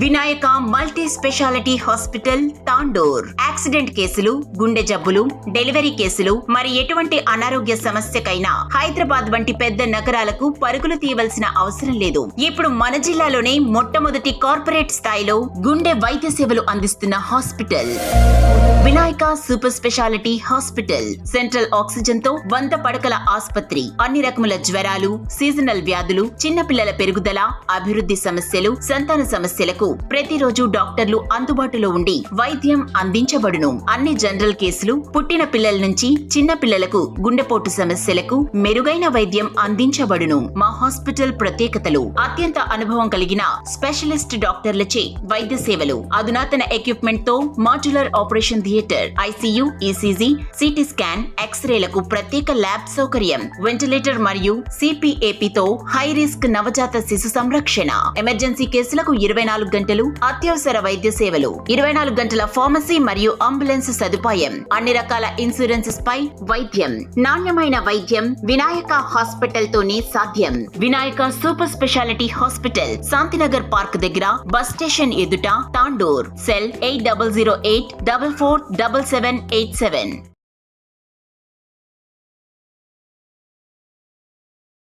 Vinayaka multi speciality hospital Tandur. Accident కేసులు, గుండె జబ్బులు, డెలివరీ కేసులు మరి ఎటువంటి అనారోగ్య సమస్యకైనా హైదరాబాద్ వంటి పెద్ద నగరాలకు పరుగులు తీయవలసిన అవసరం లేదు. ఇప్పుడు మన జిల్లాలోనే మొట్టమొదటి కార్పొరేట్ స్థాయిలో గుండె వైద్య సేవలు అందిస్తున్న hospital Vinayaka super speciality hospital. Central oxygen తో 100 పడకల ఆసుపత్రి. అన్ని రకముల జ్వరాలు, సీజనల్ వ్యాధులు, చిన్నపిల్లల పెరుగుదల, అభివృద్ధి సమస్యలు, సంతాన సమస్యలకు ప్రతిరోజు డాక్టర్లు అందుబాటులో ఉండి వైద్యం అందించబడును. అన్ని జనరల్ కేసులు, పుట్టిన పిల్లల నుంచి చిన్న పిల్లలకు గుండెపోటు సమస్యలకు మెరుగైన వైద్యం అందించబడును. మా హాస్పిటల్ ప్రత్యేకతలు: అత్యంత అనుభవం కలిగిన స్పెషలిస్ట్ డాక్టర్లచే వైద్య సేవలు, అధునాతన ఎక్విప్మెంట్ తో modular operation theatre, ICU, ECG, CT scan, ఎక్స్రేలకు ప్రత్యేక ల్యాబ్ సౌకర్యం, వెంటిలేటర్ మరియు సిపిఏపి తో హై రిస్క్ నవజాత శిశు సంరక్షణ, ఎమర్జెన్సీ కేసులకు 24 గంటలు అత్యవసర వైద్య సేవలు, 24 గంటల ఫార్మసీ మరియు అంబులెన్స్ సదుపాయం, అన్ని రకాల ఇన్సూరెన్సెస్ పై వైద్యం. నాణ్యమైన వైద్యం వినాయక హాస్పిటల్ తోనే సాధ్యం. Vinayaka super speciality hospital, Shantinagar park దగ్గర, బస్ స్టేషన్ ఎదుట, తాండూర్. సెల్ 8008447787.